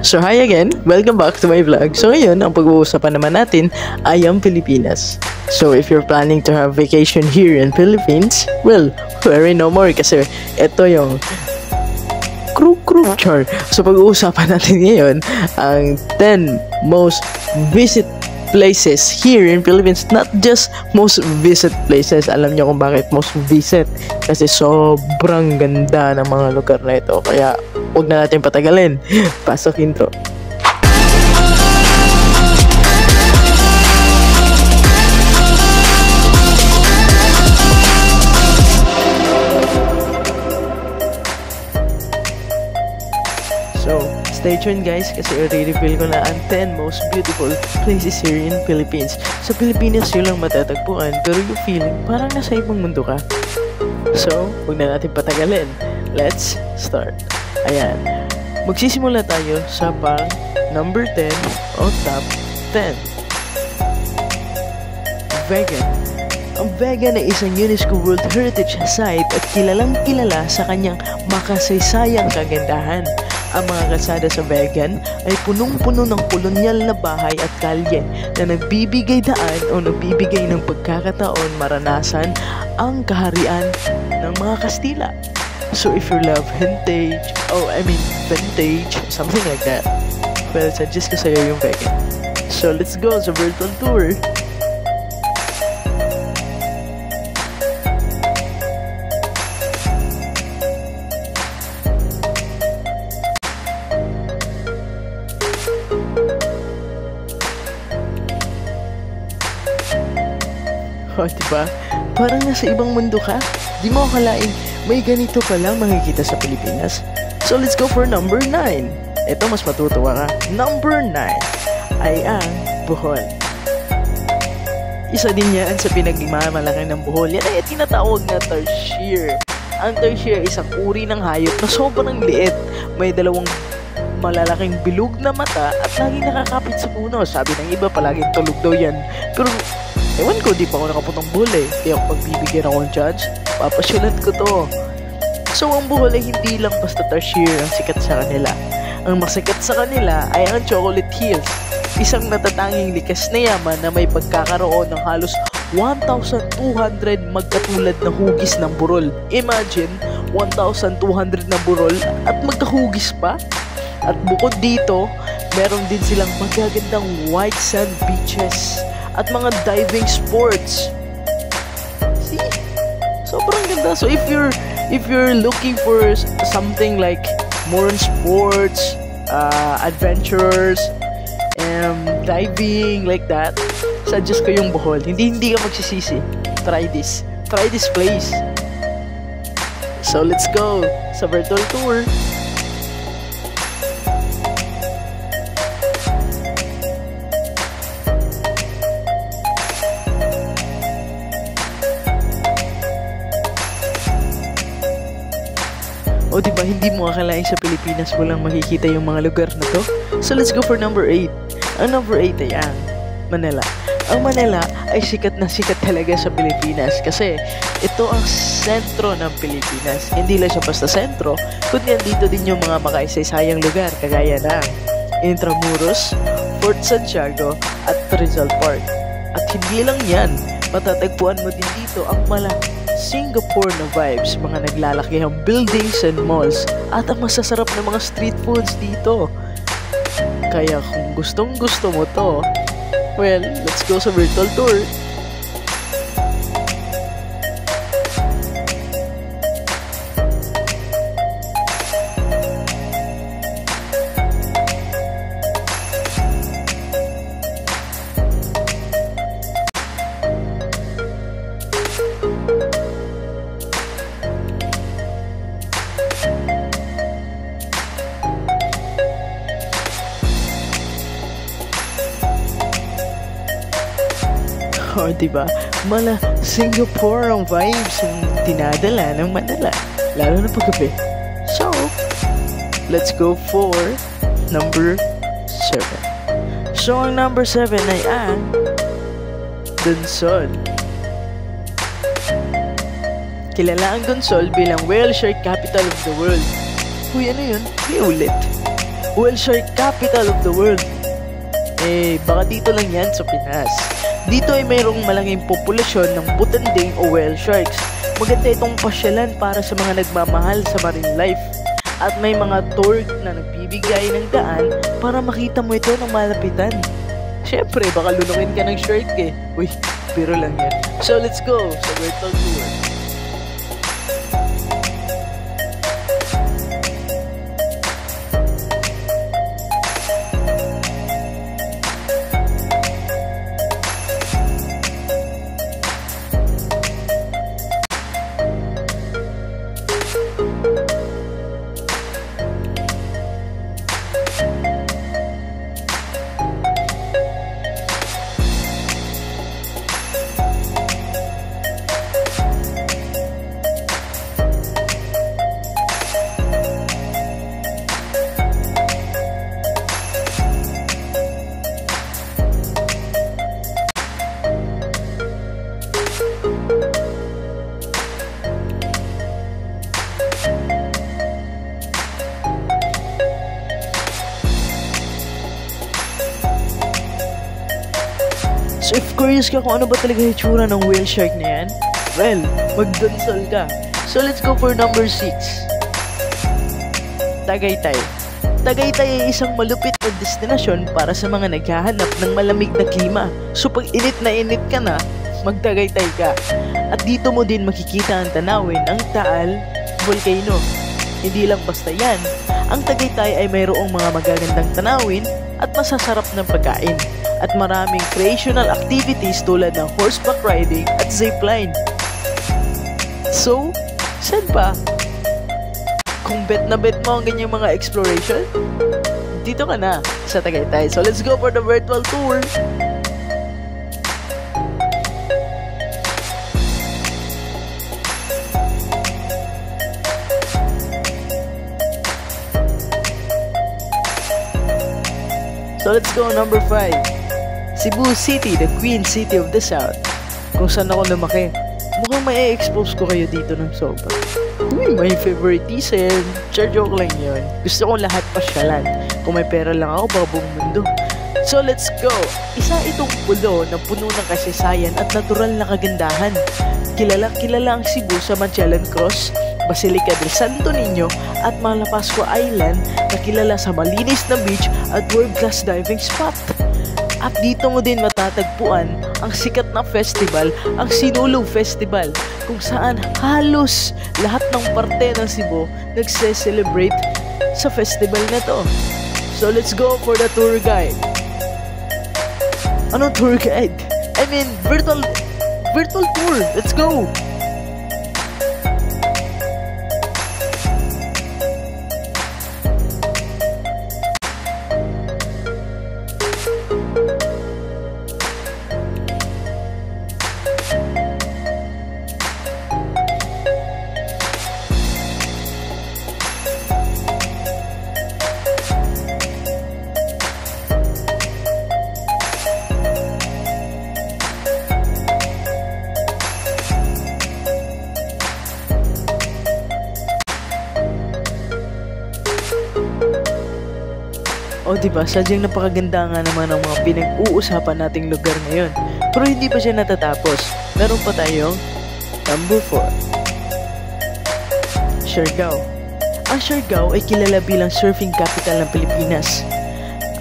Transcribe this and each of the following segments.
So hi again, welcome back to my vlog. So ngayon, ang pag-uusapan naman natin ay ang Pilipinas. So if you're planning to have vacation here in Philippines, well, worry no more kasi ito yung char. So pag-uusapan natin ngayon ang 10 most visit places here in Philippines. Not just most visit places. Alam niyo kung bakit most visit. Kasi sobrang ganda ng mga lugar na ito. Kaya huwag na natin patagalin. Pasok intro. So, stay tuned guys kasi i-reveal ko na ang 10 most beautiful places here in Philippines. Sa Pilipinas yun lang matatagpuan pero yung feeling parang nasa ibang mundo ka. So, huwag na natin patagalin. Let's start. Ayan. Magsisimula tayo sa pang number 10 o top 10. Vegan. Ang Vegan ay isang UNESCO World Heritage Site at kilalang kilala sa kanyang makasaysayang kagandahan. Ang mga kalsada sa Vegan ay punong-puno ng kolonyal na bahay at kalye na nagbibigay daan o nagbibigay ng pagkakataon maranasan ang kaharian ng mga Kastila. So if you love vintage, something like that, well, suggest ko sa'yo yung Vegan. So let's go sa virtual tour. O, diba? Parang nasa ibang mundo ka. Di mo akalain may ganito palang makikita sa Pilipinas. So, let's go for number 9. Ito, mas matutuwa ka. Number 9 ay ang Bohol. Isa din yan sa pinagmamalaki ng Bohol. Yan ay tinatawag na tarsier. Ang tarsier ay isang uri ng hayop na sobrang liit. May dalawang malalaking bilog na mata at laging nakakapit sa puno. Sabi ng iba, palaging tulog daw yan. Pero ewan ko, di pa ako nakaputang Bohol eh. Kaya kung pagbibigyan ako ng chance, papasyalan ko to. So, ang Bohol ay hindi lang basta tarsier ang sikat sa kanila. Ang masikat sa kanila ay ang Chocolate Hills. Isang natatanging likas na yaman na may pagkakaroon ng halos 1,200 magkatulad na hugis ng burol. Imagine, 1,200 na burol at magkahugis pa. At bukod dito, meron din silang magagandang white sand beaches at mga diving sports. See? Sobrang ganda. So if you're looking for something like more on sports, adventures, diving like that, suggest ko yung Bohol. Hindi ka magsisisi. Try this place. So let's go sa virtual tour. O diba, hindi mo akalain sa Pilipinas walang makikita yung mga lugar na to? So let's go for number 8. Ang number 8 ay ang Manila. Ang Manila ay sikat na sikat talaga sa Pilipinas kasi ito ang sentro ng Pilipinas. Hindi lang siya basta sentro, kundi andito din yung mga makaisaysayang lugar kagaya ng Intramuros, Fort Santiago at Rizal Park. At hindi lang yan, matatagpuan mo din dito ang Singapore na vibes, mga naglalakihang buildings and malls, at ang masasarap na mga street foods dito. Kaya kung gustong gusto mo to, well, let's go sa virtual tour. O, diba? Singapore ang vibes yung tinadala ng Manila, lalo na paggabi. So, let's go for number 7. So, ang number 7 ay ang Donsol. Kilala ang Donsol bilang whale shark capital of the world. Uy, ano yun? Ulit. whale shark capital of the world. Baka dito lang yan sa Pinas. Dito ay mayroong malaking populasyon ng butanding o whale sharks. Maganda itong pasyalan para sa mga nagmamahal sa marine life. At may mga tour na nagbibigay ng daan para makita mo ito ng malapitan. Syempre, baka lunukin ka ng shark eh. Uy, pero lang yan. So let's go sa virtual tour. So if curious ka kung ano ba talaga yung itsura ng whale shark na yan, well, magdansal ka. So let's go for number 6. Tagaytay. Tagaytay ay isang malupit na destinasyon para sa mga naghahanap ng malamig na klima. So pag init ka na, magtagaytay ka. At dito mo din makikita ang tanawin ng Taal Volcano. Hindi lang basta yan, ang Tagaytay ay mayroong mga magagandang tanawin at masasarap ng pagkain. At maraming recreational activities tulad ng horseback riding at zipline. So, saan pa? Kung bet na bet mo ang ganyang mga exploration, dito ka na sa Tagaytay. So let's go for the virtual tour. So let's go number 5. Cebu City, the Queen City of the South. Kung saan ako lumaki. Mukhang may expose ko kayo dito ng sobra. Uy, may favoritism. Char joke lang yun. Gusto kong lahat pasyalan. Kung may pera lang ako, baka buong mundo. So let's go. Isa itong pulo na puno ng kasaysayan at natural na kagandahan. Kilala ang Cebu sa Magellan Cross, Basilica del Santo Niño at Malapascua Island na kilala sa malinis na beach at world-class diving spot. At dito mo din matatagpuan ang sikat na festival, ang Sinulog Festival, kung saan halos lahat ng parte ng Cebu nagse-celebrate sa festival na to. So let's go for the tour guide. Anong tour guide? I mean, virtual tour. Let's go! O diba, sadyang napakaganda nga naman ang mga pinag-uusapan nating lugar ngayon. Pero hindi pa siya natatapos. Meron pa tayong number 4. Siargao. Ang Siargao ay kilala bilang surfing capital ng Pilipinas.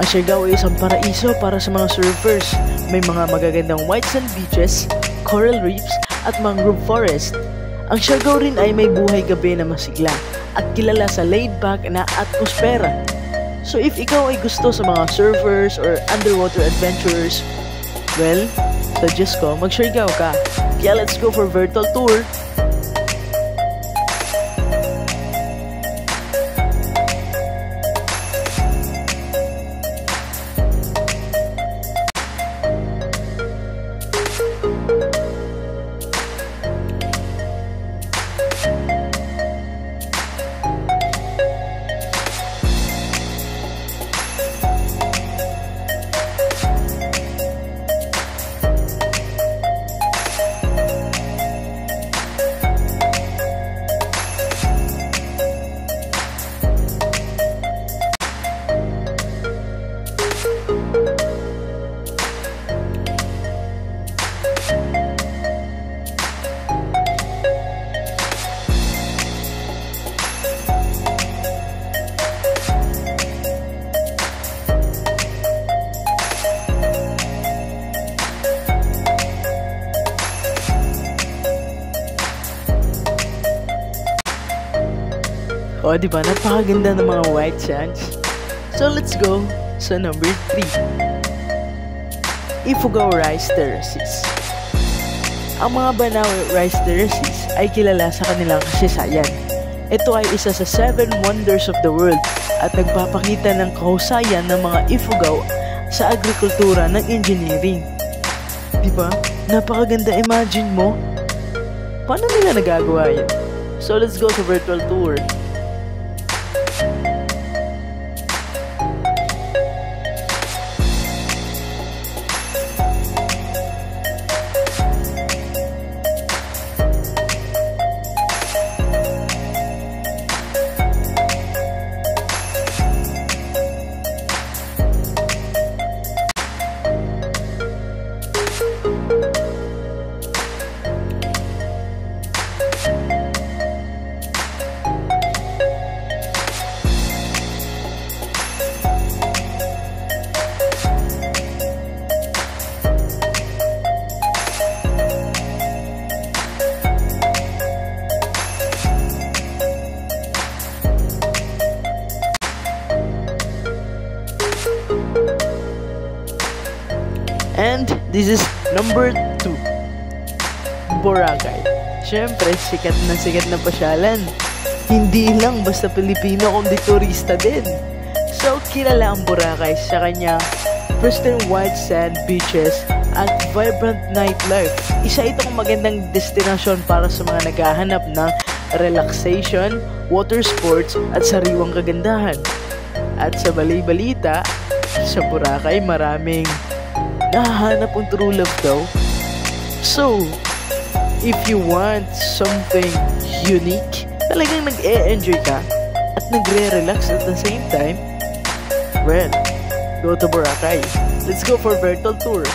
Ang Siargao ay isang paraiso para sa mga surfers. May mga magagandang white sand beaches, coral reefs, at mangrove forest. Ang Siargao rin ay may buhay gabi na masigla at kilala sa laid-back na atmosfera. So if ikaw ay gusto sa mga surfers or underwater adventurers, well, suggest ko mag-Siargao ka. Kaya let's go for virtual tour. O, diba? Napakaganda ng mga white sands. So, let's go sa number 3. Ifugao Rice Terraces. Ang mga Banao Rice Terraces ay kilala sa kanilang kasaysayan. Ito ay isa sa 7 wonders of the world at nagpapakita ng kahusayan ng mga Ifugao sa agrikultura ng engineering. Diba? Napakaganda, imagine mo. Paano nila nagagawa yan? So let's go sa virtual tour. And this is number 2. Boracay. Siyempre, sikat na pasyalan. Hindi lang basta Pilipino kundi turista din. So, kilala ang Boracay sa kanyang pristine white sand beaches at vibrant nightlife. Isa itong magandang destinasyon para sa mga naghahanap ng relaxation, water sports at sariwang kagandahan. At sa balita, sa Boracay maraming nahahanap ang true love daw. So, if you want something unique, talagang nag-e-enjoy ka at nagre-relax at the same time, well, go to Boracay. Let's go for virtual tour.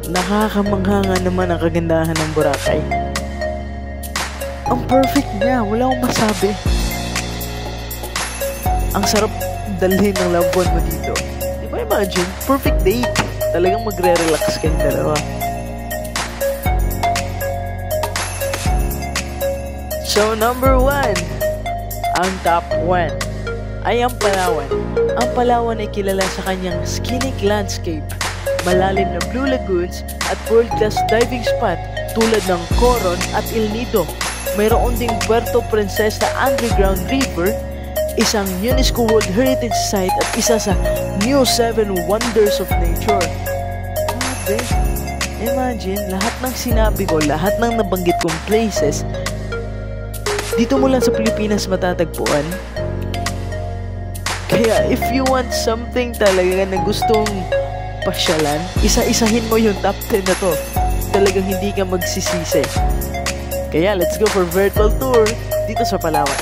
Nakakamangha nga naman ang kagandahan ng Boracay. Ang perfect niya, wala akong masabi. Ang sarap dalhin ng loved one mo dito. Di ba imagine? Perfect date. Talagang magre-relax kayong dalawa. So number 1, ang top 1 ay ang Palawan. Ang Palawan ay kilala sa kanyang scenic landscape, malalim na blue lagoons at world-class diving spot tulad ng Coron at El Nido. Mayroon ding Puerto Princesa Underground River, isang UNESCO World Heritage Site at isa sa New 7 Wonders of Nature. Grabe, imagine lahat ng sinabi ko, lahat ng nabanggit kong places, dito mo lang sa Pilipinas matatagpuan. Kaya if you want something talaga na gustong pasyalan, isa-isahin mo yung top 10 na to. Talagang hindi ka magsisisi. Kaya let's go for virtual tour dito sa Palawan.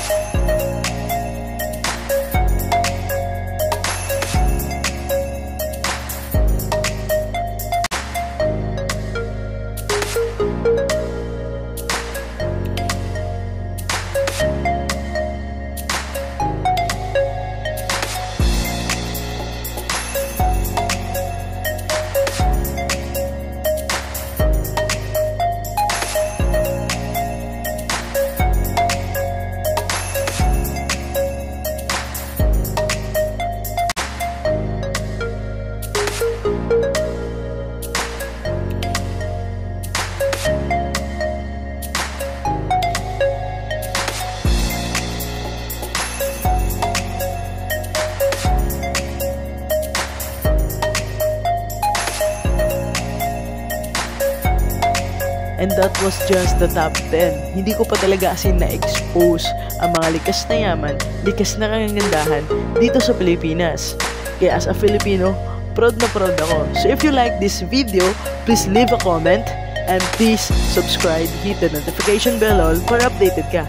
And that was just the top 10. Hindi ko pa talaga asin na-expose ang mga likas na yaman, likas na kagandahan dito sa Pilipinas. Kaya as a Filipino, proud na proud ako. So if you like this video, please leave a comment and please subscribe, hit the notification bell all para updated ka.